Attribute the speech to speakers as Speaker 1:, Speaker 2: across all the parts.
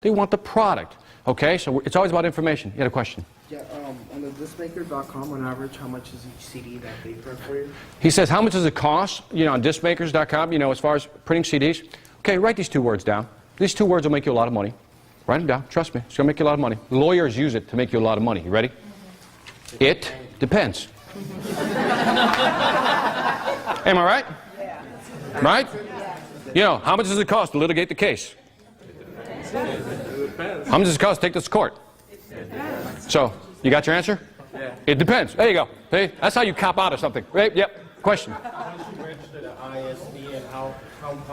Speaker 1: They want the product. Okay, so it's always about information. You had a question?
Speaker 2: Yeah, on the discmaker.com, on average, how much is each CD that they print for you?
Speaker 1: He says, how much does it cost, on discmakers.com, as far as printing CDs? Okay, write these 2 words down. These 2 words will make you a lot of money. Write them down. Trust me. It's going to make you a lot of money. Lawyers use it to make you a lot of money. You ready? It depends. Am I right?
Speaker 3: Yeah.
Speaker 1: Right? How much does it cost to litigate the case? How much does it cost to take this to court? So, you got your answer?
Speaker 2: Yeah.
Speaker 1: It depends. There you go. See? That's how you cop out of something. Right? Yep. Question.
Speaker 4: Once you register the ISB, and how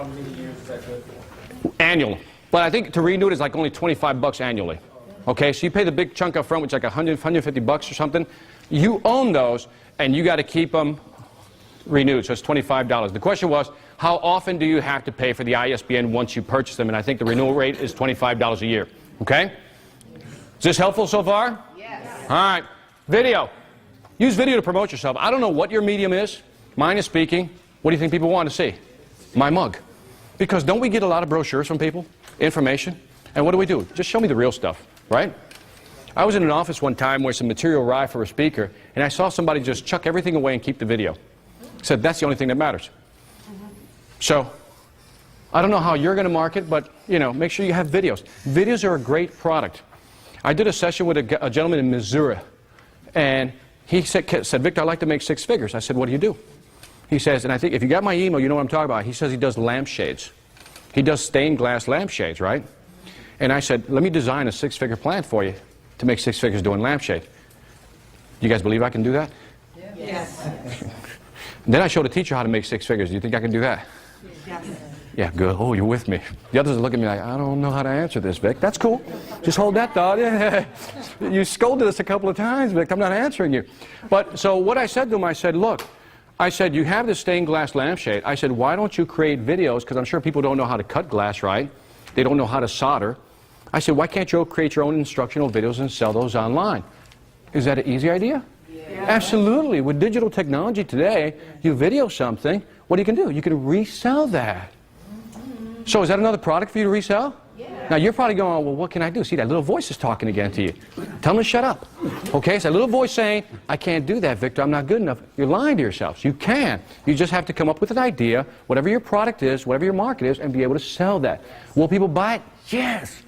Speaker 4: many years is that good for?
Speaker 1: Annual. But I think to renew it is like only $25 annually. Okay, so you pay the big chunk up front, which is like $150 or something. You own those, and you got to keep them renewed, so it's $25. The question was, how often do you have to pay for the ISBN once you purchase them? And I think the renewal rate is $25 a year. Okay? Is this helpful so far?
Speaker 3: Yes.
Speaker 1: All right. Video. Use video to promote yourself. I don't know what your medium is. Mine is speaking. What do you think people want to see? My mug. Because don't we get a lot of brochures from people? Information. And what do? Just show me the real stuff, right? I was in an office one time where some material arrived for a speaker, and I saw somebody just chuck everything away and keep the video. Said that's the only thing that matters. So, I don't know how you're going to market, but, make sure you have videos. Videos are a great product. I did a session with a gentleman in Missouri, and he said, Victor, I'd like to make 6 figures. I said, what do you do? He says, and I think if you got my email, you know what I'm talking about. He says he does lampshades. He does stained glass lampshades, right? And I said, let me design a 6-figure plan for you to make 6 figures doing lampshade. You guys believe I can do that?
Speaker 3: Yes.
Speaker 1: Then I showed a teacher how to make 6 figures. Do you think I can do that?
Speaker 3: Yes.
Speaker 1: Yeah, good. Oh, you're with me. The others are looking at me like, I don't know how to answer this, Vic. That's cool. Just hold that thought. Yeah. You scolded us a couple of times, Vic. I'm not answering you. But so what I said to him, I said, look, you have this stained glass lampshade. I said, why don't you create videos? Because I'm sure people don't know how to cut glass right. They don't know how to solder. I said, why can't you create your own instructional videos and sell those online? Is that an easy idea? Yeah. Absolutely. With digital technology today, you video something, what you can do? You can resell that. So is that another product for you to resell? Yeah. Now you're probably going, well, what can I do? See, that little voice is talking again to you. Tell them to shut up. Okay, it's that little voice saying, I can't do that, Victor. I'm not good enough. You're lying to yourselves. You can. You just have to come up with an idea, whatever your product is, whatever your market is, and be able to sell that. Will people buy it? Yes.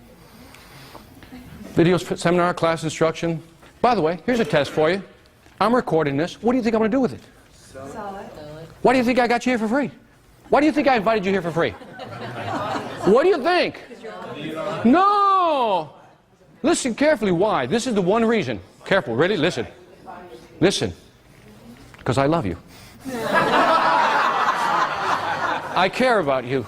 Speaker 1: Videos, seminar, class instruction. By the way, here's a test for you. I'm recording this. What do you think I'm going to do with it?
Speaker 3: Sell it.
Speaker 1: Why do you think I got you here for free? Why do you think I invited you here for free? What do you think? No! Listen carefully. Why? This is the one reason. Careful. Ready? Listen. Listen. Because I love you. I care about you.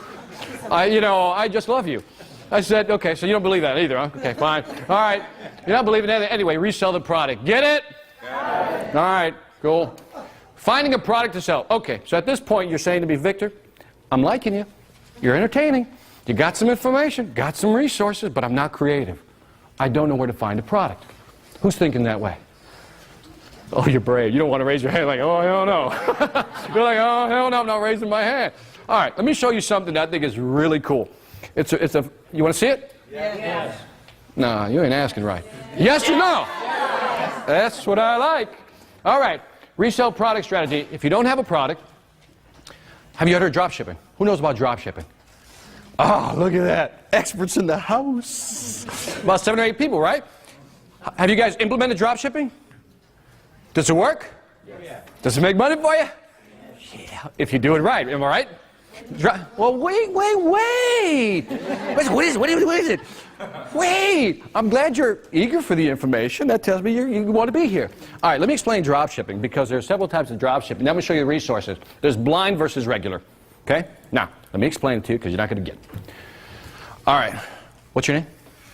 Speaker 1: I just love you. I said, okay, so you don't believe that either, huh? Okay, fine. All right. You're not believing that. Anyway, resell the product. Get it? All right, cool. Finding a product to sell. Okay, so at this point, you're saying to me, Victor, I'm liking you. You're entertaining. You got some information, got some resources, but I'm not creative. I don't know where to find a product. Who's thinking that way? Oh, you're brave. You don't want to raise your hand like, oh, hell no. You're like, oh, hell no, I'm not raising my hand. All right, let me show you something that I think is really cool. You want to see it?
Speaker 3: Yes.
Speaker 1: No, you ain't asking right. Yes or no? Yes. That's what I like. All right, resell product strategy. If you don't have a product, have you heard of drop shipping? Who knows about drop shipping? Oh, look at that. Experts in the house. About 7 or 8 people, right? Have you guys implemented drop shipping? Does it work? Yeah. Does it make money for you? Yeah. If you do it right, am I right? Well, wait. What is it? Wait. I'm glad you're eager for the information. That tells me you want to be here. All right, let me explain drop shipping because there are several types of drop shipping. Now I'm going to show you the resources. There's blind versus regular. Okay? Now, let me explain it to you because you're not going to get it. All right. What's your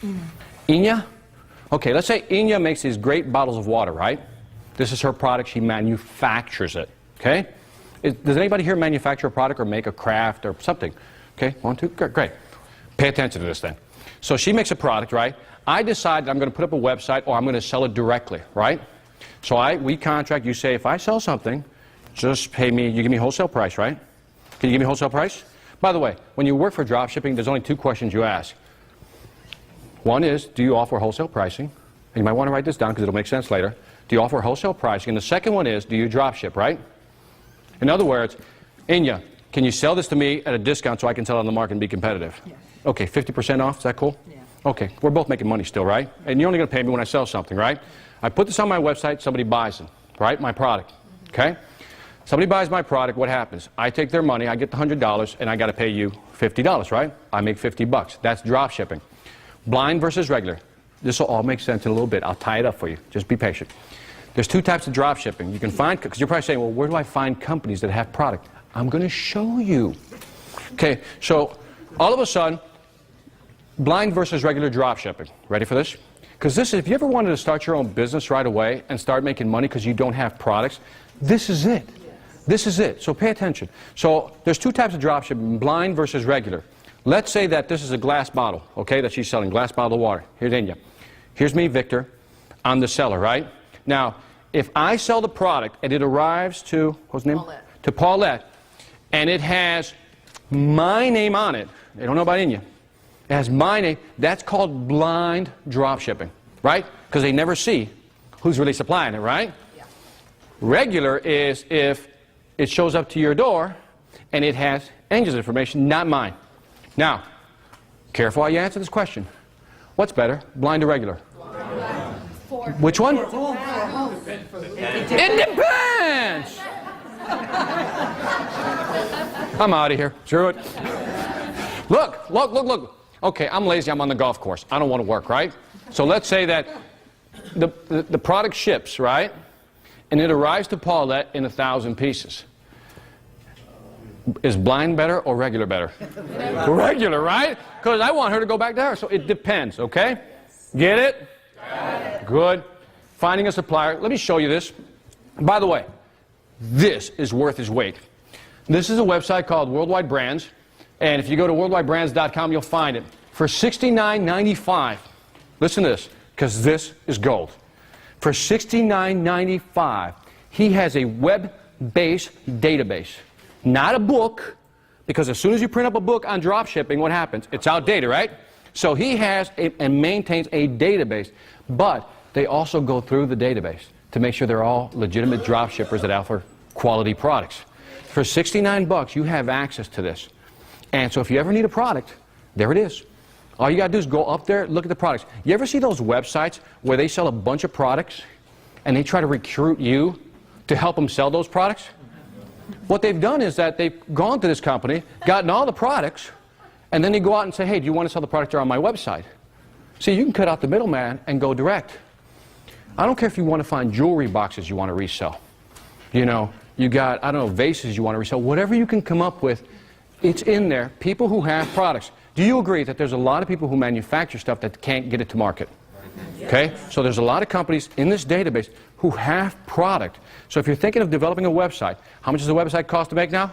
Speaker 1: name? Ina. Okay, let's say Ina makes these great bottles of water, right? This is her product. She manufactures it. Okay? Does anybody here manufacture a product or make a craft or something? Okay, 1, 2, great. Pay attention to this then. So she makes a product, right? I decide that I'm going to put up a website or I'm going to sell it directly, right? So we contract, you say, if I sell something, just pay me, you give me wholesale price, right? Can you give me wholesale price? By the way, when you work for drop shipping, there's only 2 questions you ask. One is, do you offer wholesale pricing? And you might want to write this down because it'll make sense later. Do you offer wholesale pricing? And the second one is, do you drop ship, right? In other words, Inya, can you sell this to me at a discount so I can sell it on the market and be competitive?
Speaker 3: Yes.
Speaker 1: Okay, 50% off, is that cool?
Speaker 3: Yeah.
Speaker 1: Okay, we're both making money still, right? And you're only going to pay me when I sell something, right? I put this on my website, somebody buys it, right? My product, okay? Somebody buys my product, what happens? I take their money, I get the $100, and I got to pay you $50, right? I make 50 bucks. That's drop shipping. Blind versus regular. This will all make sense in a little bit. I'll tie it up for you. Just be patient. There's two types of drop shipping. You can find, because you're probably saying, well, where do I find companies that have product? I'm going to show you. Okay, so all of a sudden, blind versus regular drop shipping. Ready for this? Because this is, if you ever wanted to start your own business right away and start making money because you don't have products, this is it. This is it. So pay attention. So there's two types of drop shipping, blind versus regular. Let's say that this is a glass bottle, okay, that she's selling, glass bottle of water. Here's Inya. Here's me, Victor. I'm the seller, right? Now, if I sell the product and it arrives to, what's the name?
Speaker 3: Paulette.
Speaker 1: To Paulette, and it has my name on it, they don't know about Inya. It has my name, that's called blind drop shipping, right? Because they never see who's really supplying it, right?
Speaker 3: Yeah.
Speaker 1: Regular is if it shows up to your door and it has Angel's information, not mine. Now, careful how you answer this question. What's better, blind or regular?
Speaker 3: Blind.
Speaker 1: Which one?
Speaker 3: It
Speaker 1: It depends! I'm out of here. Screw it. Look, look, look, look. Okay, I'm lazy, I'm on the golf course. I don't want to work, right? So let's say that the product ships, right? And it arrives to Paulette in 1,000 pieces. Is blind better or regular better? Regular, right? Because I want her to go back to her. So it depends, okay? Get it? Good. Finding a supplier. Let me show you this. By the way, this is worth its weight. This is a website called Worldwide Brands. And if you go to worldwidebrands.com, you'll find it. For $69.95, listen to this, because this is gold. For $69.95, he has a web-based database. Not a book, because as soon as you print up a book on drop shipping, what happens? It's outdated, right? So he has and maintains a database, but they also go through the database to make sure they're all legitimate drop shippers that offer quality products. For 69 bucks, you have access to this. And so if you ever need a product, there it is. All you got to do is go up there, look at the products. You ever see those websites where they sell a bunch of products and they try to recruit you to help them sell those products? What they've done is that they've gone to this company, gotten all the products, and then they go out and say, hey, do you want to sell the products that are on my website? See, you can cut out the middleman and go direct. I don't care if you want to find jewelry boxes you want to resell. You know, you got, I don't know, vases you want to resell. Whatever you can come up with, it's in there. People who have products. Do you agree that there's a lot of people who manufacture stuff that can't get it to market? Okay? So there's a lot of companies in this database who have product. So if you're thinking of developing a website, how much does a website cost to make now?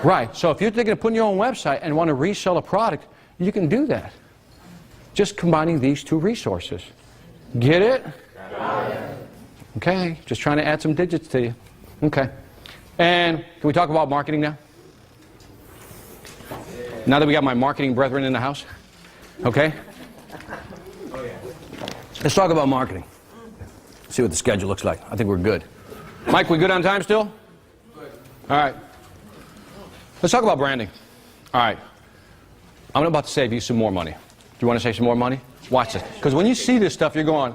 Speaker 1: Right. So if you're thinking of putting your own website and want to resell a product, you can do that. Just combining these two resources. Get it? Okay. Just trying to add some digits to you. Okay. And can we talk about marketing now? Now that we got my marketing brethren in the house? Okay? Let's talk about marketing. See what the schedule looks like. I think we're good. Mike, we good on time still? Good. All right. Let's talk about branding. All right. I'm about to save you some more money. Do you want to save some more money? Watch this. Because when you see this stuff, you're going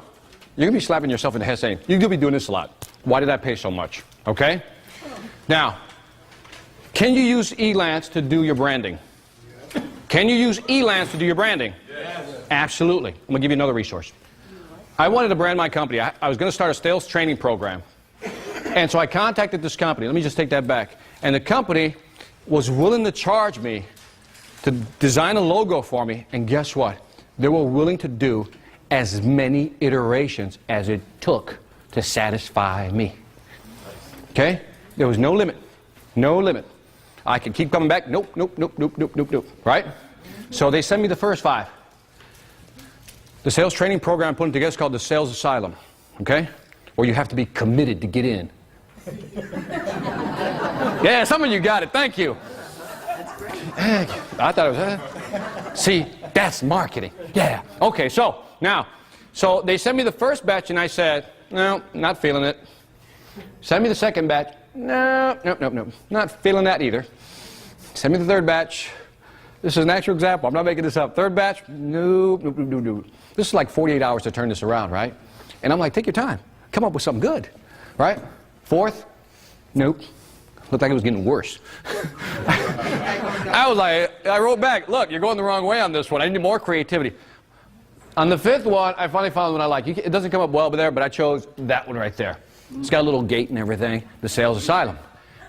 Speaker 1: to be slapping yourself in the head saying, you're going to be doing this a lot. Why did I pay so much? Okay? Now, can you use Elance to do your branding? Can you use Elance to do your branding? Yes. Absolutely. I'm going to give you another resource. I wanted to brand my company. I was going to start a sales training program. And so I contacted this company. Let me just take that back. And the company was willing to charge me to design a logo for me. And guess what? They were willing to do as many iterations as it took to satisfy me. Okay? There was no limit. No limit. I could keep coming back. Nope, nope, nope, nope, nope, nope, nope. Right? So they sent me the first 5. The sales training program I'm putting together is called the Sales Asylum. Okay? Where you have to be committed to get in. Yeah, some of you got it. Thank you. I thought it was... See, That's marketing. Yeah. Okay, so now, so they sent me the first batch and I said, no, not feeling it. Send me the second batch. No, not feeling that either. Send me the third batch. This is an actual example. I'm not making this up. Third batch, nope. This is like 48 hours to turn this around, right? And I'm like, take your time. Come up with something good, right? Fourth, nope. Looked like it was getting worse. I was like, I wrote back, look, you're going the wrong way on this one. I need more creativity. On the fifth one, I finally found one I like. It doesn't come up well there, but I chose that one right there. It's got a little gate and everything, the sales asylum.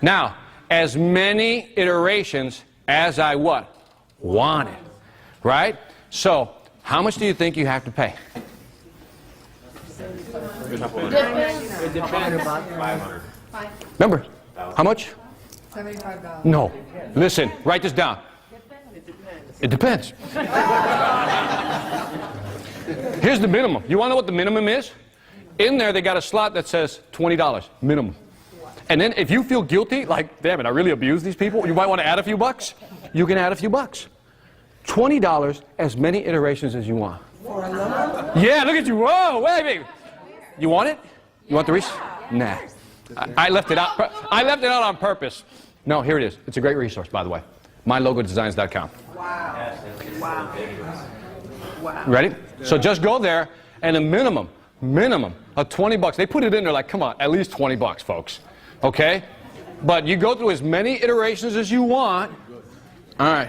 Speaker 1: Now, as many iterations as I what? Wanted, right? So, how much do you think you have to pay?
Speaker 4: It depends. 500.
Speaker 1: Remember, how much?
Speaker 3: $75.
Speaker 1: No. Listen, write this down. It depends. Here's the minimum. You want to know what the minimum is? In there, they got a slot that says $20 minimum. And then if you feel guilty, like, damn it, I really abused these people, you might want to add a few bucks. You can add a few bucks. $20, as many iterations as you want.
Speaker 2: For a logo?
Speaker 1: Yeah, look at you. Whoa, wait. You want it? You want the resource? Nah. I left it out. I left it out on purpose. No, here it is. It's a great resource, by the way. mylogodesigns.com.
Speaker 2: Wow. Wow. Wow.
Speaker 1: Ready? So just go there, and a minimum of 20 bucks. They put it in there like, come on, at least 20 bucks, folks. Okay? But you go through as many iterations as you want. All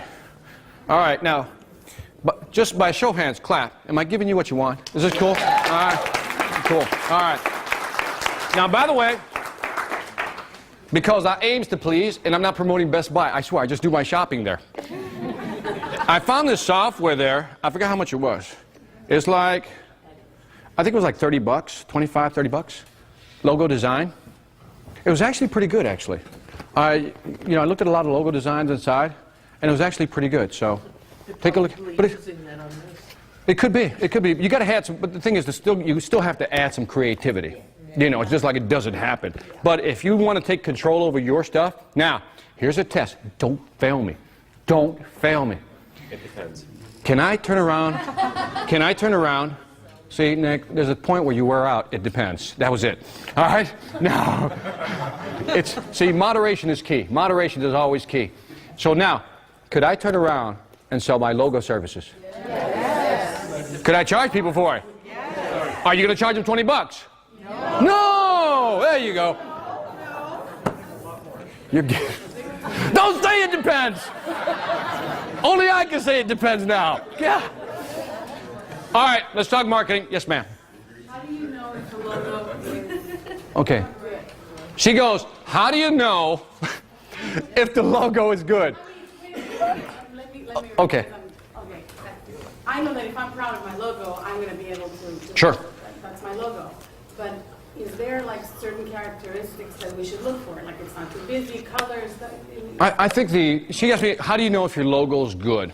Speaker 1: right, now, but just by show of hands, clap. Am I giving you what you want? Is this cool? All right, cool. All right. Now, by the way, because I aims to please, and I'm not promoting Best Buy, I swear, I just do my shopping there. I found this software there. I forgot how much it was. It's like, I think it was like 30 bucks, 25, 30 bucks. Logo design. It was actually pretty good, actually. I looked at a lot of logo designs inside, and it was actually pretty good. So, take a look. But it could be. It could be. You got to add some. But the thing is, you still have to add some creativity. You know, it's just like it doesn't happen. But if you want to take control over your stuff, now here's a test. Don't fail me. Don't fail me.
Speaker 4: It depends.
Speaker 1: Can I turn around? Can I turn around? See, Nick, there's a point where you wear out. It depends. That was it. All right? Now, see, moderation is key. Moderation is always key. So now, could I turn around and sell my logo services? Yes. Could I charge people for it? Yes. Are you going to charge them 20 bucks? No. No! There you go. You're Don't say it depends. Only I can say it depends now. Yeah. All right, let's talk marketing. Yes, ma'am.
Speaker 5: How do you know if the logo is
Speaker 1: Okay.
Speaker 5: good?
Speaker 1: She goes, how do you know if the logo is good?
Speaker 5: Let me
Speaker 1: Okay.
Speaker 5: Okay. I know that if I'm proud of my logo, I'm going to be able to
Speaker 1: Sure.
Speaker 5: That's my logo. But is there like certain characteristics that we should look for? Like it's not too busy, colors?
Speaker 1: I think she asked me, how do you know if your logo is good?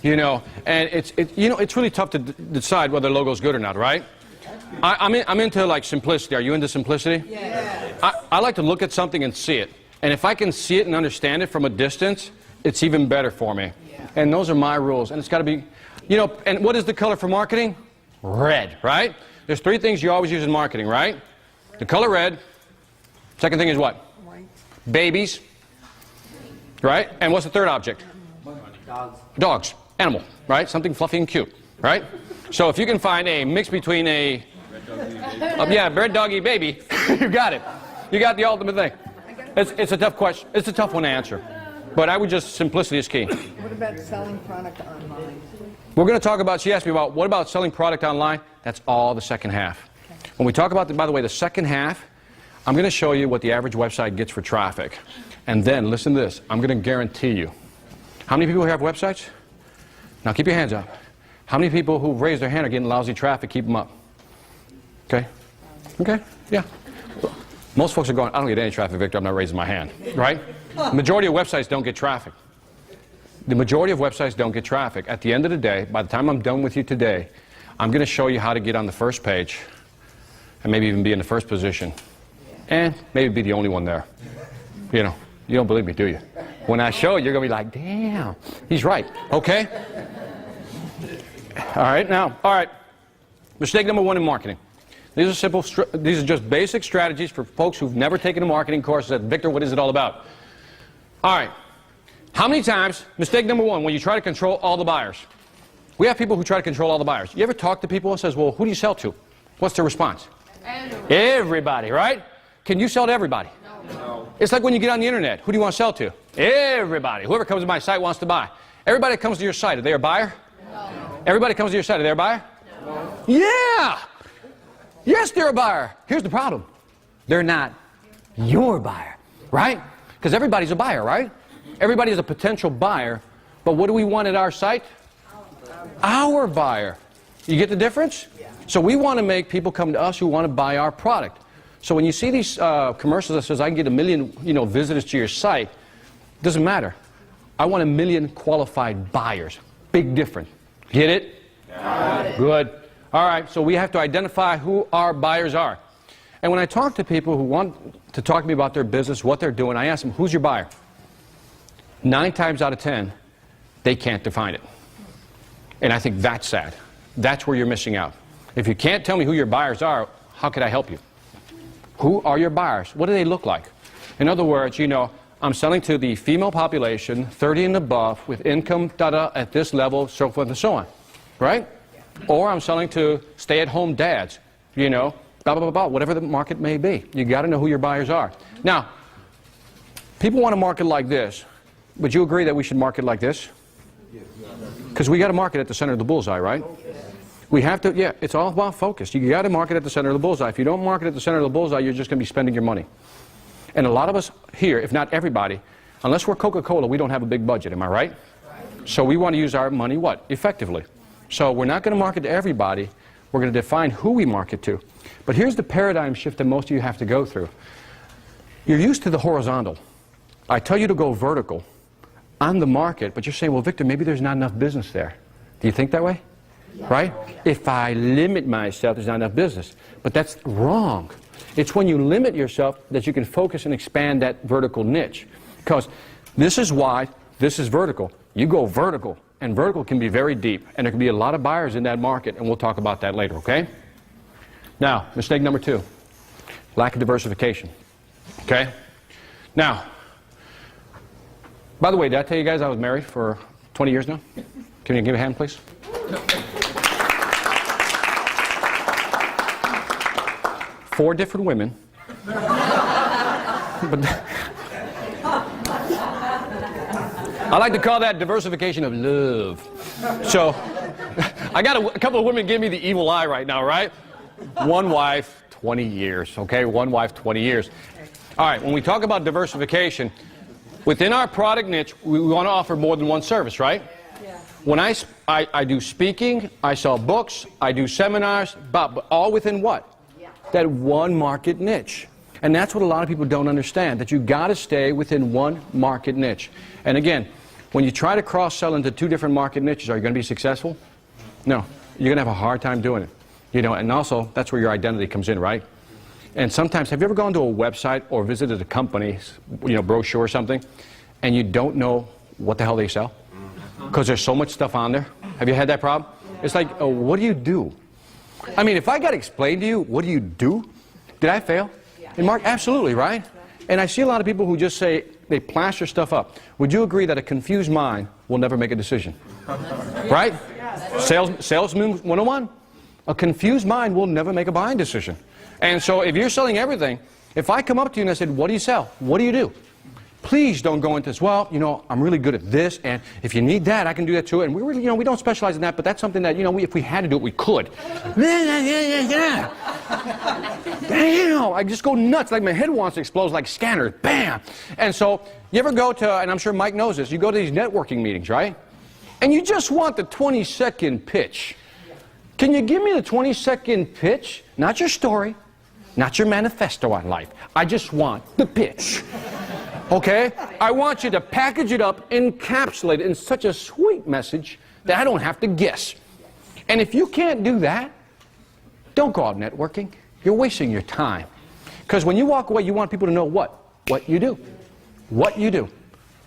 Speaker 1: You know, and it's really tough to decide whether the logo is good or not, right? I'm into like simplicity. Are you into simplicity? Yeah. I like to look at something and see it. And if I can see it and understand it from a distance, it's even better for me. Yeah. And those are my rules. And it's got to be, and what is the color for marketing? Red, right? There's three things you always use in marketing, right? The color red. Second thing is what? White. Babies. Right? And what's the third object?
Speaker 2: Dogs.
Speaker 1: Dogs. Animal, right? Something fluffy and cute, right? So if you can find a mix between a red doggy baby, you got it. You got the ultimate thing. It's a tough question. It's a tough one to answer. But I would just, simplicity is key.
Speaker 3: What about selling product online?
Speaker 1: We're going to talk about, she asked me about, what about selling product online? That's all the second half. When we talk about, by the way, the second half, I'm going to show you what the average website gets for traffic. And then, listen to this, I'm going to guarantee you. How many people here have websites? Now keep your hands up. How many people who raise their hand are getting lousy traffic? Keep them up. Okay? Okay? Yeah. Most folks are going, I don't get any traffic, Victor, I'm not raising my hand. Right? The majority of websites don't get traffic. The majority of websites don't get traffic. At the end of the day, by the time I'm done with you today, I'm going to show you how to get on the first page and maybe even be in the first position. And maybe be the only one there. You know, you don't believe me, do you? When I show you, you're going to be like, damn, he's right. Okay? All right, now, all right. Mistake number one in marketing. These are simple, these are just basic strategies for folks who've never taken a marketing course and said, Victor, what is it all about? All right. How many times, mistake number one, when you try to control all the buyers? We have people who try to control all the buyers. You ever talk to people and says, well, who do you sell to? What's their response? Everybody, right? Can you sell to everybody? No. It's like when you get on the internet. Who do you want to sell to? Everybody. Whoever comes to my site wants to buy. Everybody that comes to your site, are they a buyer? No. Everybody comes to your site, are they a buyer? No. Yeah! Yes, they're a buyer. Here's the problem. They're not your buyer, right? Because everybody's a buyer, right? Everybody is a potential buyer. But what do we want at our site? Our buyer. You get the difference? Yeah. So we want to make people come to us who want to buy our product. So when you see these commercials that says I can get 1 million, visitors to your site, it doesn't matter. I want 1 million qualified buyers. Big difference. Get it? Got it. Good. All right, so we have to identify who our buyers are. And when I talk to people who want to talk to me about their business, what they're doing, I ask them, who's your buyer? 9 times out of 10, they can't define it. And I think that's sad. That's where you're missing out. If you can't tell me who your buyers are, how could I help you? Who are your buyers? What do they look like? In other words, I'm selling to the female population, 30 and above, with income at this level, so forth and so on. Right? Or I'm selling to stay-at-home dads, blah, blah, blah, blah, whatever the market may be. You got to know who your buyers are. Now, people want to market like this. Would you agree that we should market like this? Because we got to market at the center of the bullseye, right? We have to, yeah, it's all about focus. You got to market at the center of the bullseye. If you don't market at the center of the bullseye, you're just going to be spending your money. And a lot of us here, if not everybody, unless we're Coca-Cola, we don't have a big budget, am I right? So we want to use our money, what? Effectively. So we're not going to market to everybody. We're going to define who we market to. But here's the paradigm shift that most of you have to go through. You're used to the horizontal. I tell you to go vertical on the market, but you're saying, well, Victor, maybe there's not enough business there. Do you think that way? Yeah. Right? If I limit myself, there's not enough business. But that's wrong. It's when you limit yourself that you can focus and expand that vertical niche. Because this is why this is vertical. You go vertical, and vertical can be very deep, and there can be a lot of buyers in that market, and we'll talk about that later, okay? Now, mistake number 2, lack of diversification, okay? Now, by the way, did I tell you guys I was married for 20 years now? Can you give me a hand, please? Four different women. But I like to call that diversification of love. So, I got a couple of women give me the evil eye right now, right? One wife, 20 years, okay? One wife, 20 years. All right, when we talk about diversification, within our product niche, we want to offer more than one service, right? Yeah. When I do speaking, I sell books, I do seminars, but all within what? Yeah. That one market niche. And that's what a lot of people don't understand, that you got to stay within one market niche. And again, when you try to cross-sell into 2 different market niches, are you going to be successful? No. You're going to have a hard time doing it. And also, that's where your identity comes in, right? And sometimes, have you ever gone to a website or visited a company's, brochure or something, and you don't know what the hell they sell? Because there's so much stuff on there. Have you had that problem? It's like, oh, what do you do? I mean, if I got to explain to you, what do you do? Did I fail? And Mark, absolutely, right? And I see a lot of people who just say, they plaster stuff up. Would you agree that a confused mind will never make a decision? Right? Salesman 101. A confused mind will never make a buying decision. And so if you're selling everything, if I come up to you and I said, what do you sell? What do you do? Please don't go into this, well, I'm really good at this, and if you need that, I can do that too. And we really, we don't specialize in that, but that's something that, if we had to do it, we could. Yeah. Damn, I just go nuts, like my head wants to explode like scanners, bam. And so, you ever go to, and I'm sure Mike knows this, you go to these networking meetings, right? And you just want the 20-second pitch. Can you give me the 20-second pitch? Not your story, not your manifesto on life. I just want the pitch. Okay? I want you to package it up, encapsulate it in such a sweet message that I don't have to guess. And if you can't do that, don't go out networking. You're wasting your time. Because when you walk away, you want people to know what? What you do. What you do.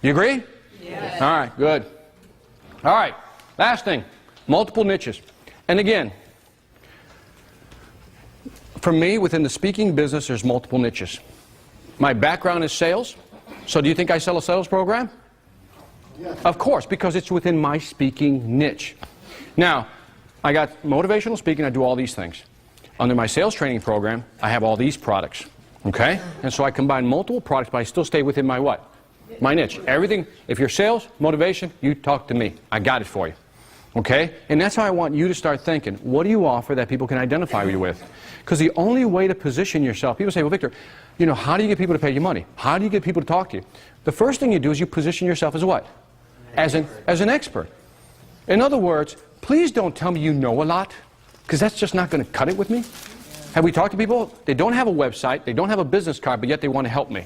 Speaker 1: You agree? Yes. All right, good. All right, last thing. Multiple niches. And again, for me, within the speaking business, there's multiple niches. My background is sales. So do you think I sell a sales program? Yes. Of course, because it's within my speaking niche. Now, I got motivational speaking, I do all these things. Under my sales training program, I have all these products. Okay? And so I combine multiple products, but I still stay within my what? My niche. Everything, if you're sales, motivation, you talk to me. I got it for you. Okay? And that's how I want you to start thinking. What do you offer that people can identify you with? Because the only way to position yourself, people say, well, Victor, you know, how do you get people to pay you money? How do you get people to talk to you? The first thing you do is you position yourself as what? As an expert. In other words, please don't tell me you know a lot, because that's just not going to cut it with me. Have we talked to people? They don't have a website, they don't have a business card, but yet they want to help me.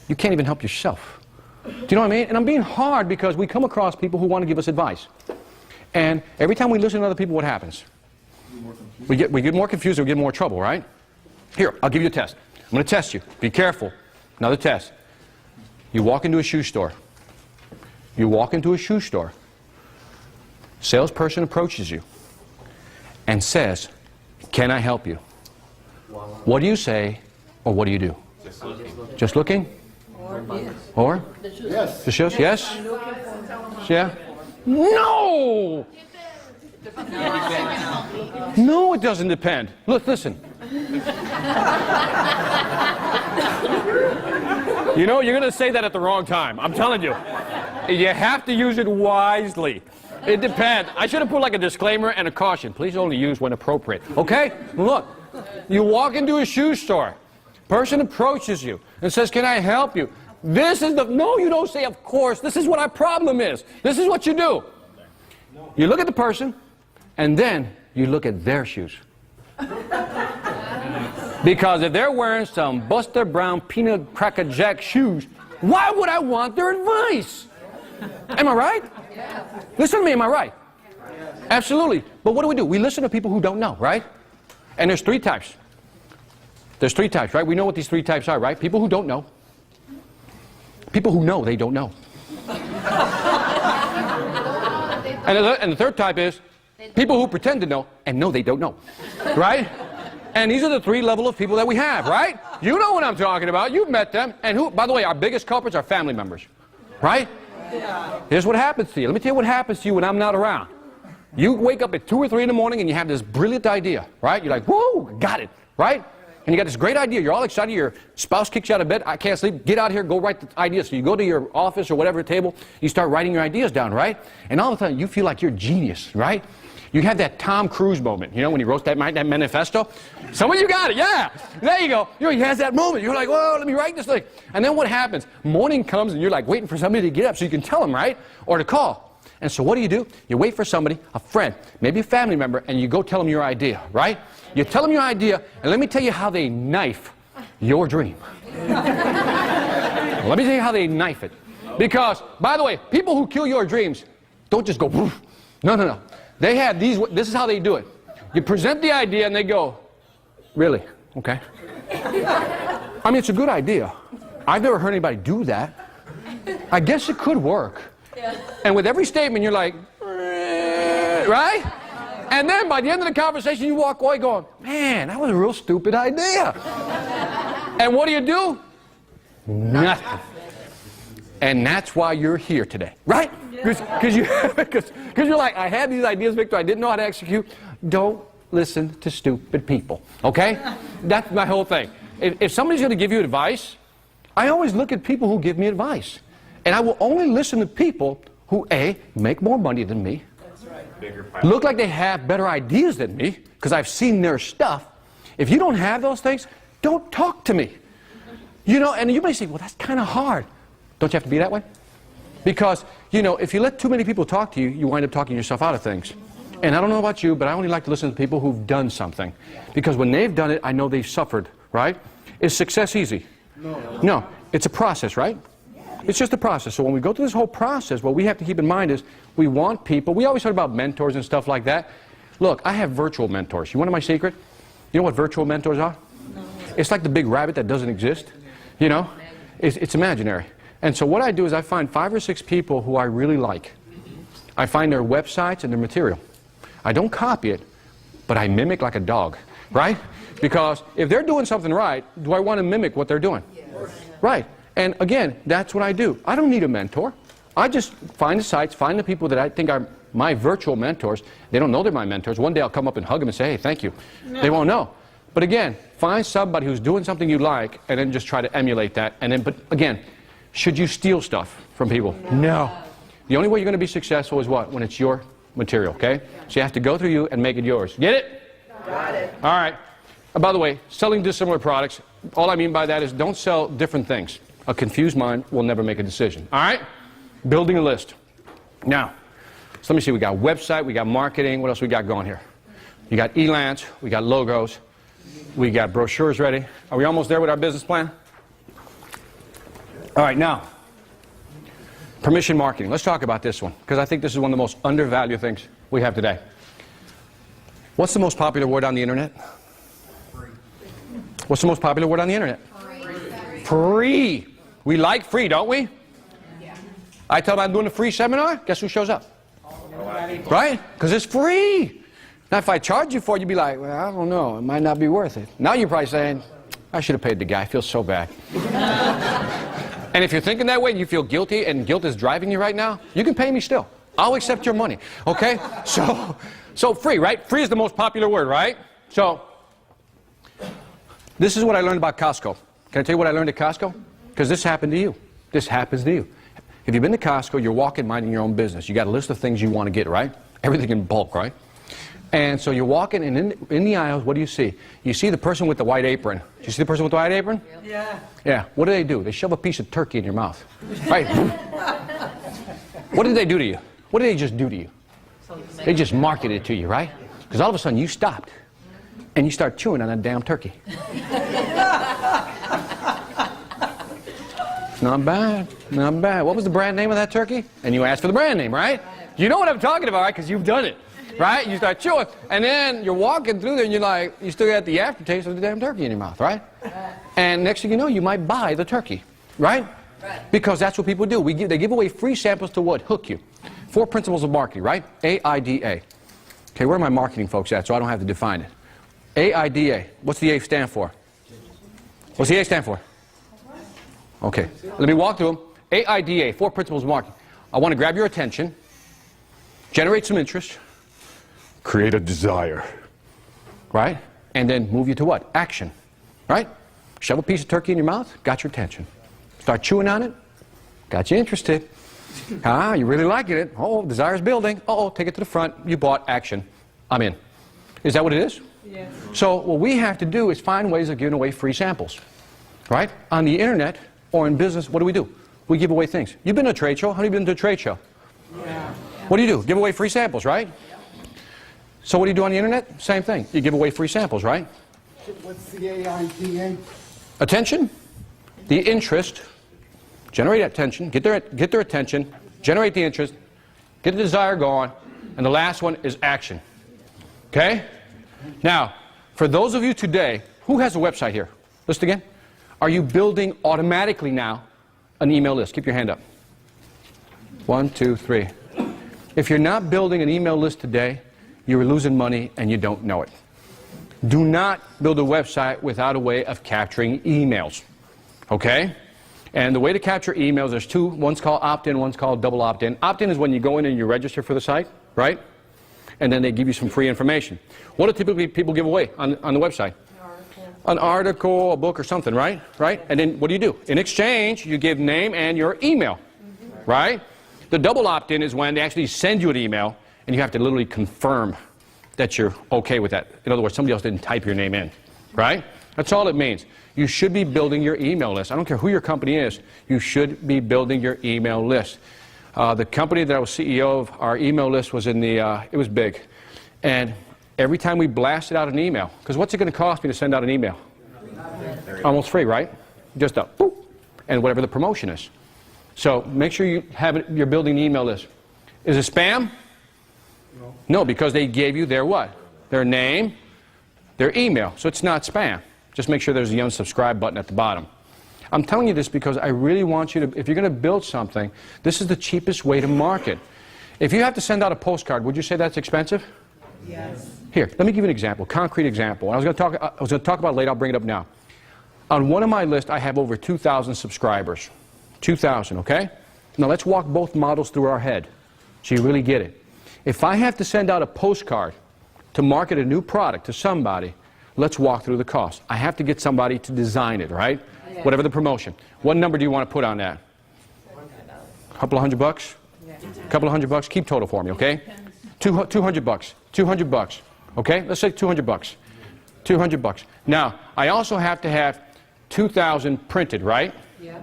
Speaker 1: You can't even help yourself. Do you know what I mean? And I'm being hard because we come across people who want to give us advice. And every time we listen to other people, what happens? We get more confused, we get more trouble, right? Here, I'll give you a test. I'm going to test you. Be careful. Another test. You walk into a shoe store. You walk into a shoe store. Salesperson approaches you and says, can I help you? What do you say, or what do you do?
Speaker 4: Just looking.
Speaker 1: Just looking? Or?
Speaker 4: Yes.
Speaker 1: The shoes? Yes? Yeah? No! No, it doesn't depend. Look, listen. You know, you're going to say that at the wrong time. I'm telling you. You have to use it wisely. It depends. I should have put like a disclaimer and a caution. Please only use when appropriate. Okay? Look, you walk into a shoe store. Person approaches you and says, can I help you? This is the... No, you don't say, of course. This is what our problem is. This is what you do. You look at the person, and then you look at their shoes. Because if they're wearing some Buster Brown peanut cracker jack shoes, why would I want their advice? Am I right? Listen to me, am I right? Absolutely. But what do? We listen to people who don't know, right? And there's three types. There's three types, right? We know what these three types are, right? People who don't know. People who know they don't know. And the third type is people who pretend to know and know they don't know, right? And these are the three levels of people that we have, right? You know what I'm talking about. You've met them. And who, by the way, our biggest culprits are family members, right? Here's what happens to you. Let me tell you what happens to you when I'm not around. You wake up at 2 or 3 in the morning and you have this brilliant idea, right? You're like, whoa, got it, right? And you got this great idea. You're all excited. Your spouse kicks you out of bed. I can't sleep. Get out here. Go write the idea. So you go to your office or whatever table. You start writing your ideas down, right? And all of a sudden, you feel like you're a genius, right? You have that Tom Cruise moment. You know, when he wrote that manifesto? Some of you got it. Yeah. There you go. You know, he has that moment. You're like, whoa, let me write this thing. And then what happens? Morning comes and you're like waiting for somebody to get up so you can tell them, right? Or to call. And so what do? You wait for somebody, a friend, maybe a family member, and you go tell them your idea, right? You tell them your idea, and let me tell you how they knife your dream. Let me tell you how they knife it. Because, by the way, people who kill your dreams don't just go, poof. No. They have these, this is how they do it. You present the idea, and they go, really? Okay. I mean, it's a good idea. I've never heard anybody do that. I guess it could work. And with every statement, you're like, right? And then by the end of the conversation, you walk away going, man, that was a real stupid idea. And what do? Nothing. And that's why you're here today, right? Because you're like, I had these ideas, Victor, I didn't know how to execute. Don't listen to stupid people, okay? That's my whole thing. If somebody's going to give you advice, I always look at people who give me advice. And I will only listen to people who, A, make more money than me, look like they have better ideas than me, because I've seen their stuff. If you don't have those things, don't talk to me. You know, and you may say, well, that's kind of hard. Don't you have to be that way? Because, you know, if you let too many people talk to you, you wind up talking yourself out of things. And I don't know about you, but I only like to listen to people who've done something. Because when they've done it, I know they've suffered, right? Is success easy? No. It's a process, right? It's just a process. So when we go through this whole process, what we have to keep in mind is we want people. We always heard about mentors and stuff like that. Look, I have virtual mentors. You want my secret? You know what virtual mentors are? It's like the big rabbit that doesn't exist. You know? It's imaginary. And so what I do is I find 5 or 6 people who I really like. I find their websites and their material. I don't copy it, but I mimic like a dog, right? Because if they're doing something right, do I want to mimic what they're doing? Right. And again, that's what I do. I don't need a mentor. I just find the sites, find the people that I think are my virtual mentors. They don't know they're my mentors. One day I'll come up and hug them and say, hey, thank you. No. They won't know. But again, find somebody who's doing something you like and then just try to emulate that. And then, but again, should you steal stuff from people? No. The only way you're going to be successful is what? When it's your material, okay? So you have to go through you and make it yours. Get it?
Speaker 3: Got it.
Speaker 1: All right. By the way, selling dissimilar products, all I mean by that is don't sell different things. A confused mind will never make a decision. All right? Building a list. Now, so let me see. We got website, we got marketing. What else we got going here? You got elance, we got logos, we got brochures ready. Are we almost there with our business plan? All right, now, permission marketing. Let's talk about this one, because I think this is one of the most undervalued things we have today. What's the most popular word on the internet? Free. What's the most popular word on the internet? Free. Free. We like free, don't we? Yeah. I tell them I'm doing a free seminar, guess who shows up? Right? Because it's free. Now, if I charge you for it, you'd be like, well, I don't know. It might not be worth it. Now you're probably saying, I should have paid the guy. I feel so bad. And if you're thinking that way and you feel guilty and guilt is driving you right now, you can pay me still. I'll accept your money. Okay? So free, right? Free is the most popular word, right? So this is what I learned about Costco. Can I tell you what I learned at Costco? Because this happened to you. This happens to you. If you've been to Costco, you're walking, minding your own business. You got a list of things you want to get, right? Everything in bulk, right? And so you're walking, and in the aisles, what do you see? You see the person with the white apron. Do you see the person with the white apron?
Speaker 3: Yeah.
Speaker 1: Yeah. What do? They shove a piece of turkey in your mouth. Right? What did they do to you? What did they just do to you? They just marketed it to you, right? Because all of a sudden you stopped, and you start chewing on that damn turkey. Not bad. Not bad. What was the brand name of that turkey? And you asked for the brand name, right? You know what I'm talking about, right? Because you've done it. Right? You start chewing, and then you're walking through there, and you're like, you still got the aftertaste of the damn turkey in your mouth, right? And next thing you know, you might buy the turkey, right? Because that's what people do. They give away free samples to what? Hook you. 4 principles of marketing, right? AIDA. Okay, where are my marketing folks at, so I don't have to define it? AIDA. What's the A stand for? What's the A stand for? Okay, let me walk through them. AIDA, 4 principles of marketing. I want to grab your attention, generate some interest, create a desire, right? And then move you to what? Action, right? Shove a piece of turkey in your mouth, got your attention. Start chewing on it, got you interested. Ah, you really liking it. Oh, desire's building. Uh-oh, take it to the front. You bought action. I'm in. Is that what it is? Yes. So what we have to do is find ways of giving away free samples, right? On the internet or in business, what do? We give away things. You've been to a trade show. How many have been to a trade show? Yeah. What do? Give away free samples, right? So what do you do on the internet? Same thing. You give away free samples, right?
Speaker 6: What's the AIDA?
Speaker 1: Attention, the interest, generate attention, get their attention, generate the interest, get the desire going, and the last one is action. Okay? Now, for those of you today, who has a website here? List again. Are you building automatically now an email list? Keep your hand up. 1, 2, 3. If you're not building an email list today, you're losing money and you don't know it. Do not build a website without a way of capturing emails. Okay? And the way to capture emails, there's 2. One's called opt-in, one's called double opt-in. Opt-in is when you go in and you register for the site, right? And then they give you some free information. What do typically people give away on the website? An article, a book, or something, right? Right? And then what do? In exchange, you give name and your email, right? The double opt-in is when they actually send you an email, and you have to literally confirm that you're okay with that. In other words, somebody else didn't type your name in, right? That's all it means. You should be building your email list. I don't care who your company is. You should be building your email list. The company that I was CEO of, our email list was it was big. And every time we blasted out an email, because what's it going to cost me to send out an email? Almost free, right? Just a boop, and whatever the promotion is. So make sure you have it, you're building the email list. Is it spam? No, because they gave you their what? Their name, their email. So it's not spam. Just make sure there's the unsubscribe button at the bottom. I'm telling you this because I really want you to, if you're going to build something, this is the cheapest way to market. If you have to send out a postcard, would you say that's expensive?
Speaker 3: Yes.
Speaker 1: Here, let me give you an example, concrete example. I was going to talk about it later, I'll bring it up now. On one of my lists, I have over 2,000 subscribers. 2,000, okay? Now let's walk both models through our head so you really get it. If I have to send out a postcard to market a new product to somebody, let's walk through the cost. I have to get somebody to design it, right?
Speaker 3: Yeah.
Speaker 1: Whatever the promotion. What number do you want to put on that? A couple of $100? A couple of $100? Keep total for me, okay? $200. $200. Okay? Let's say $200. $200. Now, I also have to have 2,000 printed, right?
Speaker 3: Yeah.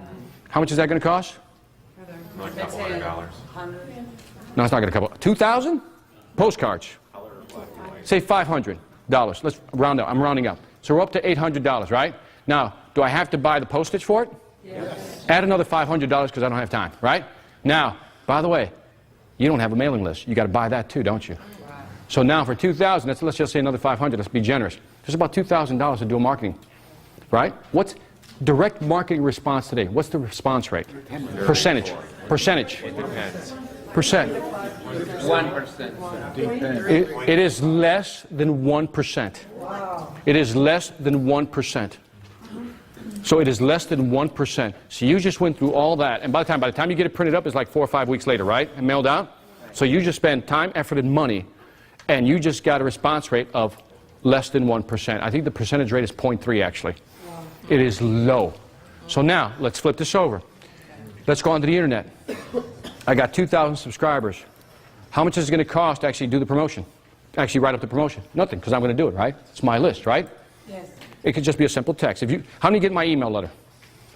Speaker 1: How much is that going to cost?
Speaker 7: Like a couple $100.
Speaker 1: No, it's not going to cover. 2,000 postcards. Say $500. Let's round up. I'm rounding up. So we're up to $800, right? Now, do I have to buy the postage for it?
Speaker 3: Yes.
Speaker 1: Add another $500 because I don't have time, right? Now, by the way, you don't have a mailing list. You got to buy that too, don't you?
Speaker 3: Wow.
Speaker 1: So now for 2,000, let's just say another 500. Let's be generous. There's about $2,000 to do marketing, right? What's direct marketing response today? What's the response rate? Percentage. Percentage.
Speaker 7: It depends.
Speaker 1: Percent.
Speaker 4: 1%.
Speaker 1: It is less than 1%.
Speaker 3: Wow.
Speaker 1: It is less than 1%. So it is less than 1%. So you just went through all that, and by the time you get it printed up, it's like 4 or 5 weeks later, right? And mailed out. So you just spend time, effort, and money, and you just got a response rate of less than 1%. I think the percentage rate is 0.3 actually.
Speaker 3: Wow.
Speaker 1: It is low. So now let's flip this over. Let's go onto the internet. I got 2,000 subscribers. How much is it going to cost to actually do the promotion? Actually write up the promotion? Nothing, because I'm going to do it, right? It's my list, right?
Speaker 3: Yes.
Speaker 1: It could just be a simple text. How many get my email letter?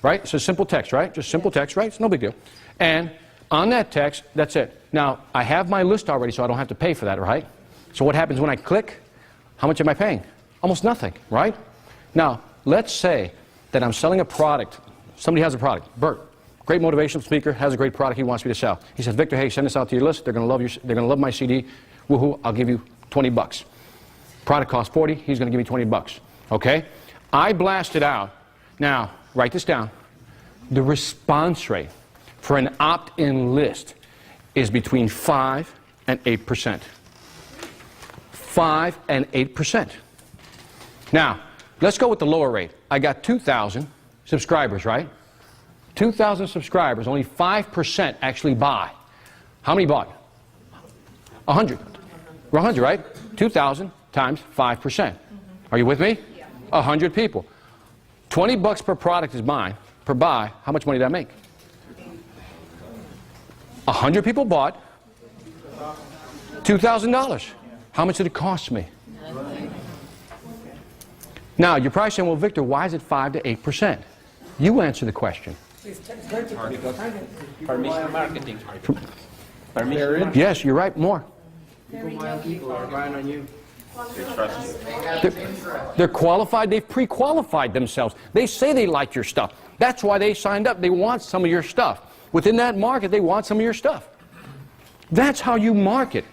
Speaker 1: Right? It's a simple text, right? Just simple text, right? It's no big deal. And on that text, that's it. Now, I have my list already, so I don't have to pay for that, right? So what happens when I click? How much am I paying? Almost nothing, right? Now, let's say that I'm selling a product. Somebody has a product. Bert, great motivational speaker, has a great product he wants me to sell. He says, Victor, hey, send this out to your list. They're going to love they're going to love my CD. Woohoo, I'll give you 20 bucks. Product costs 40, he's going to give me 20 bucks. Okay? I blast it out. Now, write this down. The response rate for an opt-in list is between 5 and 8%. 5 and 8%. Now, let's go with the lower rate. I got 2,000 subscribers, right? 2,000 subscribers, only 5% actually buy. How many bought? 100. We're 100, right? 2,000 times 5%. Are you with me? 100 people. 20 bucks per product is mine, per buy. How much money did I make? 100 people bought $2,000. How much did it cost me? Now, you're probably saying, well, Victor, why is it 5 to 8%? You answer the question.
Speaker 4: Permission marketing.
Speaker 1: Yes, you're right, more.
Speaker 2: People are buying on you.
Speaker 7: They trust you.
Speaker 1: They're qualified. They've pre-qualified themselves. They say they like your stuff. That's why they signed up. They want some of your stuff. Within that market, they want some of your stuff. That's how you market.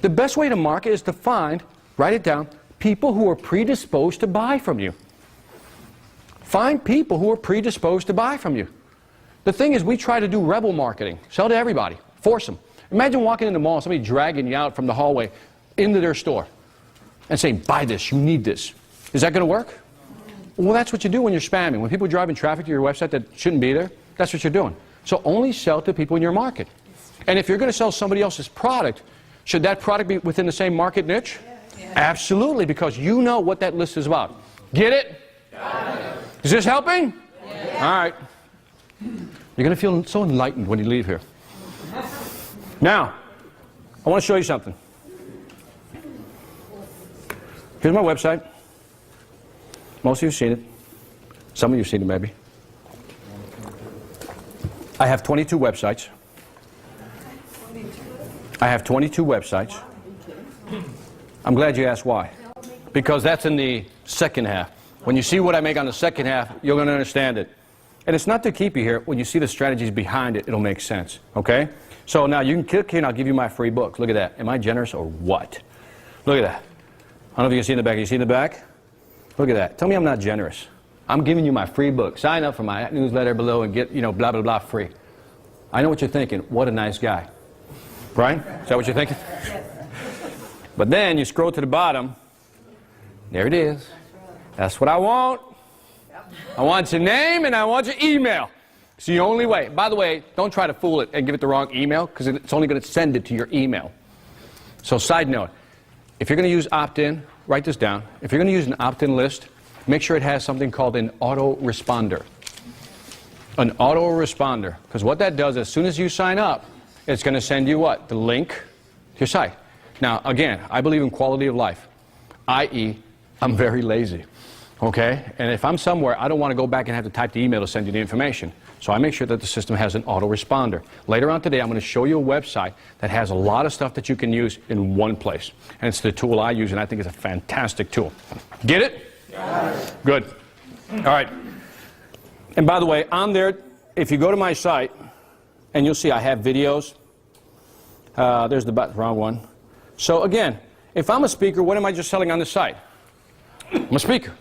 Speaker 1: The best way to market is to find, write it down, people who are predisposed to buy from you. Find people who are predisposed to buy from you. The thing is, we try to do rebel marketing. Sell to everybody. Force them. Imagine walking in the mall, somebody dragging you out from the hallway into their store and saying, buy this, you need this. Is that going to work? Well, that's what you do when you're spamming. When people are driving traffic to your website that shouldn't be there, that's what you're doing. So only sell to people in your market. And if you're going to sell somebody else's product, should that product be within the same market niche? Yeah. Absolutely, because you know what that list is about. Get it? Is this helping? Yeah. All right. You're going to feel so enlightened when you leave here. Now, I want to show you something. Here's my website. Most of you have seen it. Some of you have seen it, maybe. I have 22 websites. I have 22 websites. I'm glad you asked why. Because that's in the second half. When you see what I make on the second half, you're going to understand it. And it's not to keep you here. When you see the strategies behind it, it'll make sense. Okay? So now you can click here and I'll give you my free book. Look at that. Am I generous or what? Look at that. I don't know if you can see in the back. You see in the back? Look at that. Tell me I'm not generous. I'm giving you my free book. Sign up for my newsletter below and get, blah, blah, blah free. I know what you're thinking. What a nice guy. Right? Is that what you're thinking? But then you scroll to the bottom. There it is. That's what I want. I want your name and I want your email. It's the only way. By the way, don't try to fool it and give it the wrong email, because it's only going to send it to your email. So side note, if you're going to use opt-in, write this down. If you're going to use an opt-in list, make sure it has something called an autoresponder. An autoresponder. Because what that does, as soon as you sign up, it's going to send you what? The link to your site. Now, again, I believe in quality of life, i.e., I'm very lazy. Okay? And if I'm somewhere, I don't want to go back and have to type the email to send you the information. So I make sure that the system has an autoresponder. Later on today, I'm going to show you a website that has a lot of stuff that you can use in one place. And it's the tool I use, and I think it's a fantastic tool. Get it? Yes. Good. All right. And by the way, on there, if you go to my site, and you'll see I have videos. There's the wrong one. So again, if I'm a speaker, what am I just selling on the site? I'm a speaker.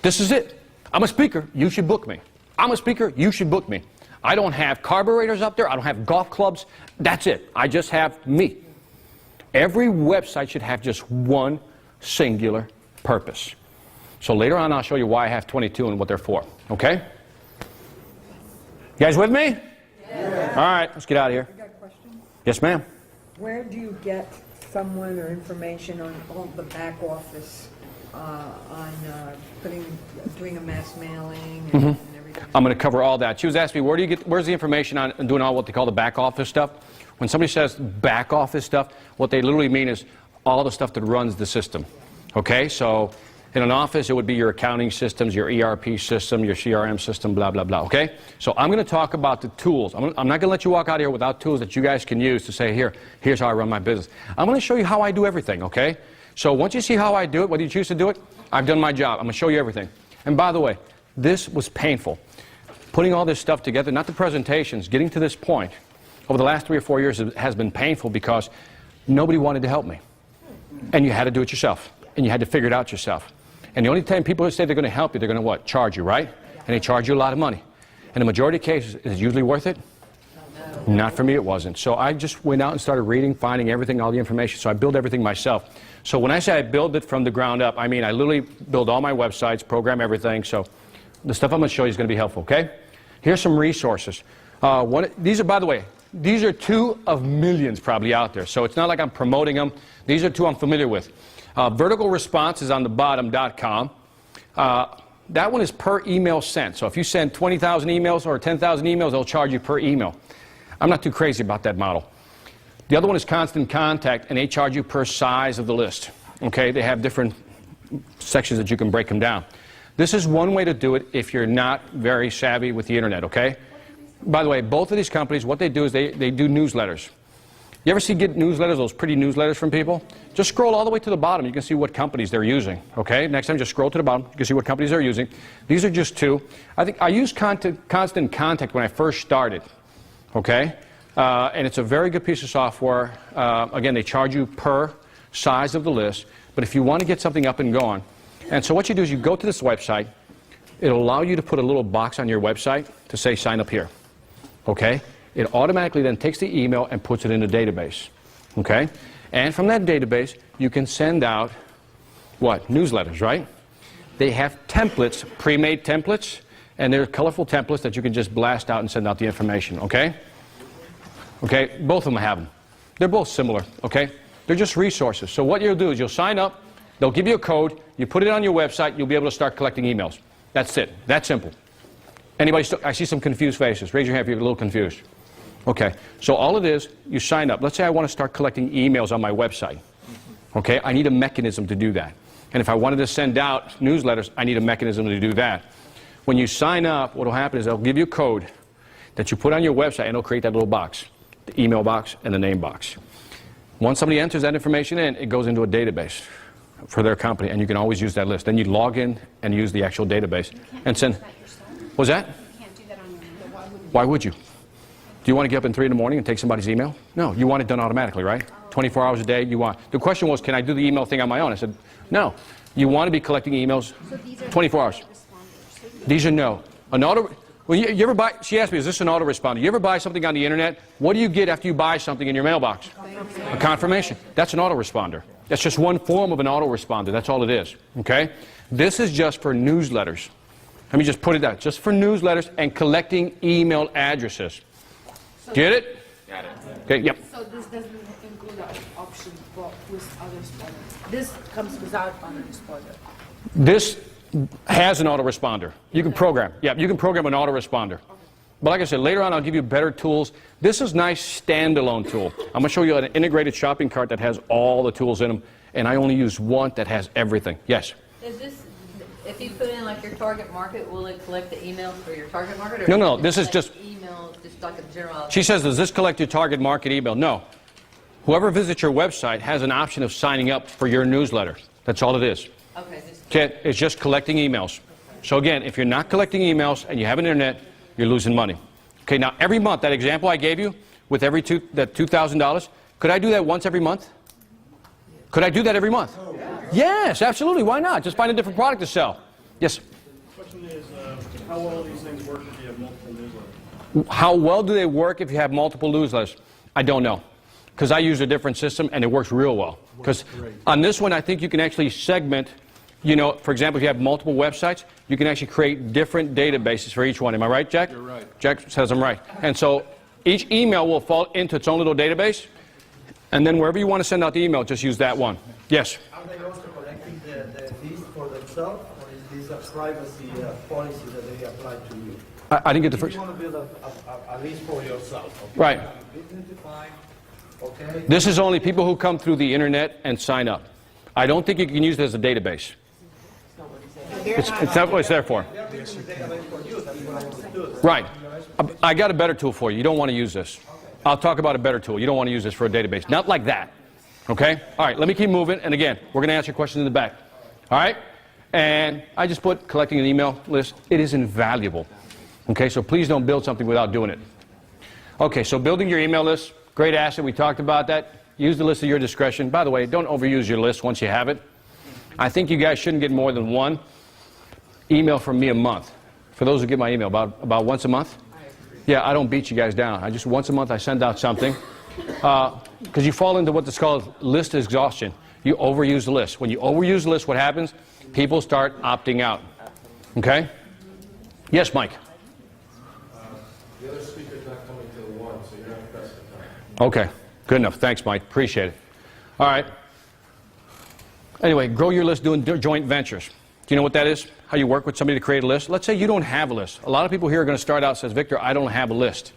Speaker 1: This is it. I'm a speaker. You should book me. I'm a speaker. You should book me. I don't have carburetors up there. I don't have golf clubs. That's it. I just have me. Every website should have just one singular purpose. So later on, I'll show you why I have 22 and what they're for. Okay? You guys with me? Yeah. All right. Let's get out of here.
Speaker 3: I got a question.
Speaker 1: Yes, ma'am.
Speaker 3: Where do you get someone or information on all the back office, on doing a mass mailing and everything?
Speaker 1: I'm going to cover all that. She was asking me, where's the information on doing all what they call the back office stuff? When somebody says back office stuff, what they literally mean is all the stuff that runs the system. Okay? So in an office, it would be your accounting systems, your ERP system, your CRM system, blah, blah, blah. Okay? So I'm going to talk about the tools. I'm not going to let you walk out of here without tools that you guys can use to say, here's how I run my business. I'm going to show you how I do everything, okay? So once you see how I do it, whether you choose to do it, I've done my job. I'm going to show you everything. And by the way, this was painful. Putting all this stuff together, not the presentations, getting to this point, over the last 3 or 4 years has been painful because nobody wanted to help me. And you had to do it yourself. And you had to figure it out yourself. And the only time people say they're going to help you, they're going to what? Charge you, right? And they charge you a lot of money. In the majority of cases, is it usually worth it? No. Not for me, it wasn't. So I just went out and started reading, finding everything, all the information. So I built everything myself. So when I say I build it from the ground up, I mean I literally build all my websites, program everything. So the stuff I'm going to show you is going to be helpful, okay? Here's some resources. These are, by the way, these are 2 of millions probably out there. So it's not like I'm promoting them. These are 2 I'm familiar with. Vertical Response is on the bottom.com. That one is per email sent. So if you send 20,000 emails or 10,000 emails, they'll charge you per email. I'm not too crazy about that model. The other one is Constant Contact, and they charge you per size of the list. Okay, they have different sections that you can break them down. This is one way to do it if you're not very savvy with the internet, okay? By the way, both of these companies, what they do is they do newsletters. You ever get newsletters, those pretty newsletters from people? Just scroll all the way to the bottom. You can see what companies they're using, okay? Next time, just scroll to the bottom. You can see what companies they're using. These are just 2. I think I used Constant Contact when I first started, okay? And it's a very good piece of software. Again, they charge you per size of the list. But if you want to get something up and going, and so what you do is you go to this website. It'll allow you to put a little box on your website to say sign up here, okay? It automatically then takes the email and puts it in a database, okay? And from that database, you can send out, what? Newsletters, right? They have templates, pre-made templates, and they're colorful templates that you can just blast out and send out the information, okay? Okay, both of them have them. They're both similar, okay? They're just resources. So what you'll do is you'll sign up, they'll give you a code, you put it on your website, you'll be able to start collecting emails. That's it. That simple. Anybody I see some confused faces. Raise your hand if you're a little confused. Okay, so all it is, you sign up. Let's say I want to start collecting emails on my website. Okay, I need a mechanism to do that. And if I wanted to send out newsletters, I need a mechanism to do that. When you sign up, what will happen is they'll give you a code that you put on your website, and it'll create that little box, the email box and the name box. Once somebody enters that information in, it goes into a database for their company, and you can always use that list. Then you log in and use the actual database and send. What's that?
Speaker 5: You can't do that on your own.
Speaker 1: Why would you? Do you want to get up in 3 in the morning and take somebody's email? No, you want it done automatically, right? 24 hours a day, you want. The question was, can I do the email thing on my own? I said, no. You want to be collecting emails 24 hours. These are no. Well, you ever buy, she asked me, is this an autoresponder? You ever buy something on the internet? What do you get after you buy something in your mailbox? A confirmation. That's an autoresponder. That's just one form of an autoresponder. That's all it is. Okay? This is just for newsletters. Let me just put it out. Just for newsletters and collecting email addresses. Get it?
Speaker 7: Got it.
Speaker 1: Okay, yep.
Speaker 8: So this doesn't include an option for with other responder. This comes without other responder.
Speaker 1: This has an autoresponder. You can program. Yeah, you can program an autoresponder. But like I said, later on I'll give you better tools. This is a nice standalone tool. I'm going to show you an integrated shopping cart that has all the tools in them, and I only use one that has everything. Yes?
Speaker 9: Is this, if you put in like your target market, will it collect the emails for your target market? Or
Speaker 1: No,
Speaker 9: does it
Speaker 1: this is
Speaker 9: collect
Speaker 1: just-
Speaker 9: email, just like a general.
Speaker 1: She says, does this collect your target market email? No. Whoever visits your website has an option of signing up for your newsletter. That's all it is.
Speaker 9: Okay, just
Speaker 1: Okay, it's just collecting emails. So again, if you're not collecting emails and you have an internet, you're losing money. Okay, now every month, that example I gave you with that $2,000, could I do that once every month? Could I do that every month? Yes, absolutely. Why not? Just find a different product to sell. Yes?
Speaker 4: Question is, how well these things work if you have multiple newsletters?
Speaker 1: How well do they work if you have multiple newsletters? I don't know. Because I use a different system and it works real well. Because on this one, I think you can actually segment, you know, for example, if you have multiple websites, you can actually create different databases for each one. Am I right, Jack? You're right. Jack says I'm right. And so each email will fall into its own little database. And then wherever you want to send out the email, just use that one. Yes?
Speaker 10: Are they also collecting the fees for themselves, or is this a privacy policy that they apply to you?
Speaker 1: I didn't get the
Speaker 10: If
Speaker 1: first.
Speaker 10: you want to build a list for yourself, okay?
Speaker 1: Right.
Speaker 10: Business defined, okay?
Speaker 1: This is only people who come through the internet and sign up. I don't think you can use it as a database. It's not what it's there for.
Speaker 10: They're building a database for you, that's what I understood.
Speaker 1: Right. I got a better tool for you. You don't want to use this. I'll talk about a better tool. You don't want to use this for a database. Not like that. Okay? All right, let me keep moving. And again, we're going to answer questions in the back. All right? And I just put collecting an email list. It is invaluable. Okay, so please don't build something without doing it. Okay, so building your email list, great asset. We talked about that. Use the list at your discretion. By the way, don't overuse your list once you have it. I think you guys shouldn't get more than one email from me a month. For those who get my email, about once a month. Yeah, I don't beat you guys down. I just once a month I send out something. Because you fall into what's called list exhaustion. You overuse the list. When you overuse the list, what happens? People start opting out. Okay? Yes, Mike?
Speaker 7: The other speaker's not coming to the one, so you're not pressing the time.
Speaker 1: Okay, good enough. Thanks, Mike. Appreciate it. All right. Anyway, grow your list doing joint ventures. Do you know what that is? How you work with somebody to create a list? Let's say you don't have a list. A lot of people here are going to start out says, Victor, I don't have a list.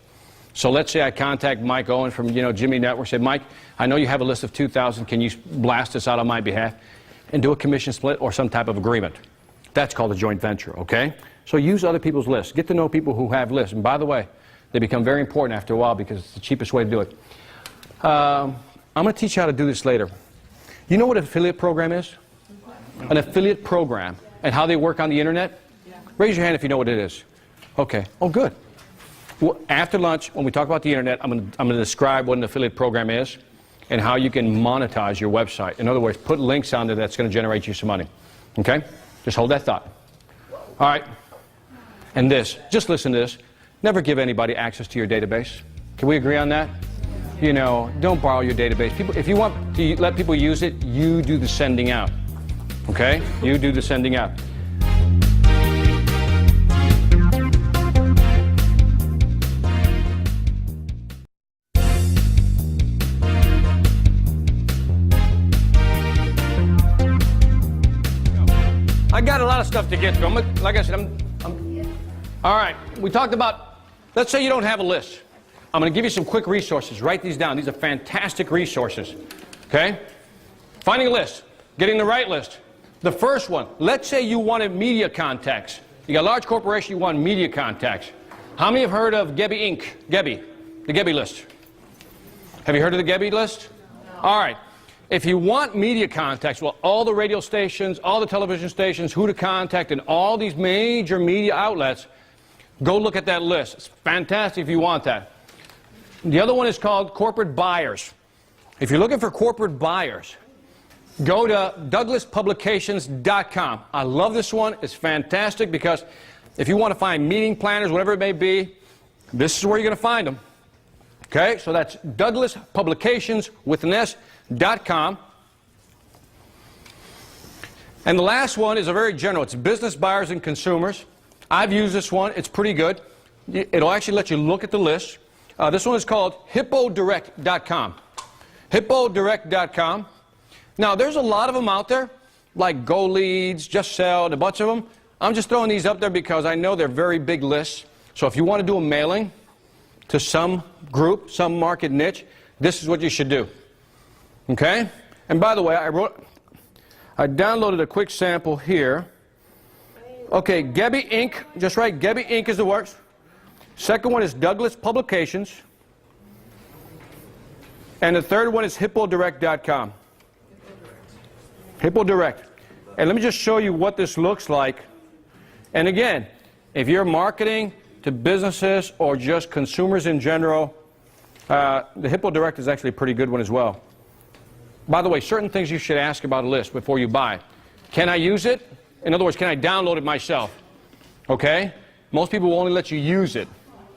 Speaker 1: So let's say I contact Mike Owen from Jimmy Network. Say, Mike, I know you have a list of 2,000. Can you blast this out on my behalf and do a commission split or some type of agreement? That's called a joint venture. Okay? So use other people's lists. Get to know people who have lists. And by the way, they become very important after a while because it's the cheapest way to do it. I'm going to teach you how to do this later. You know what an affiliate program is? An affiliate program and how they work on the internet? Raise your hand if you know what it is. Okay. Oh, good. Well, after lunch, when we talk about the internet, I'm going to describe what an affiliate program is and how you can monetize your website. In other words, put links on there that's going to generate you some money. Okay? Just hold that thought. All right. And this, just listen to this. Never give anybody access to your database. Can we agree on that? You know, don't borrow your database. People, if you want to let people use it, you do the sending out. Okay? You do the sending out. I got a lot of stuff to get through. Like I said, all right, we talked about, let's say you don't have a list. I'm going to give you some quick resources. Write these down. These are fantastic resources. Okay? Finding a list. Getting the right list. The first one, let's say you wanted media contacts. You got a large corporation, you want media contacts. How many have heard of Gebby Inc.? Gebby. The Gebby list. Have you heard of the Gebby list? No. All right. If you want media contacts, well, all the radio stations, all the television stations, who to contact, and all these major media outlets, go look at that list. It's fantastic if you want that. The other one is called corporate buyers. If you're looking for corporate buyers, go to douglaspublications.com. I love this one. It's fantastic because if you want to find meeting planners, whatever it may be, this is where you're going to find them. Okay, so that's DouglasPublicationsWithAnS.com. And the last one is a very general. It's business buyers and consumers. I've used this one. It's pretty good. It'll actually let you look at the list. This one is called HippoDirect.com. HippoDirect.com. Now, there's a lot of them out there, like Go Leads, Just Sell, and a bunch of them. I'm just throwing these up there because I know they're very big lists. So if you want to do a mailing to some group, some market niche, this is what you should do. Okay? And by the way, I downloaded a quick sample here. Okay, Gebby Inc. Just write Gebby Inc. is the works. Second one is Douglas Publications. And the third one is HippoDirect.com. HippoDirect. And let me just show you what this looks like. And again, if you're marketing to businesses or just consumers in general, the HippoDirect is actually a pretty good one as well. By the way, certain things you should ask about a list before you buy. Can I use it? In other words, can I download it myself? Okay? Most people will only let you use it. Do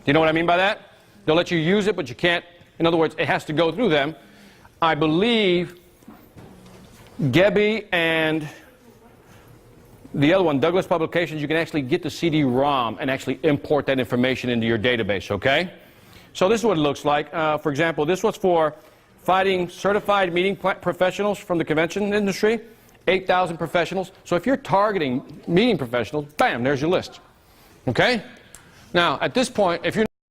Speaker 1: you know what I mean by that? They'll let you use it, but you can't. In other words, it has to go through them. I believe Gebby and the other one, Douglas Publications, you can actually get the CD-ROM and actually import that information into your database, okay? So this is what it looks like. For example, this was for finding certified meeting professionals from the convention industry, 8,000 professionals. So if you're targeting meeting professionals, bam, there's your list. Okay? Now, at this point, if you're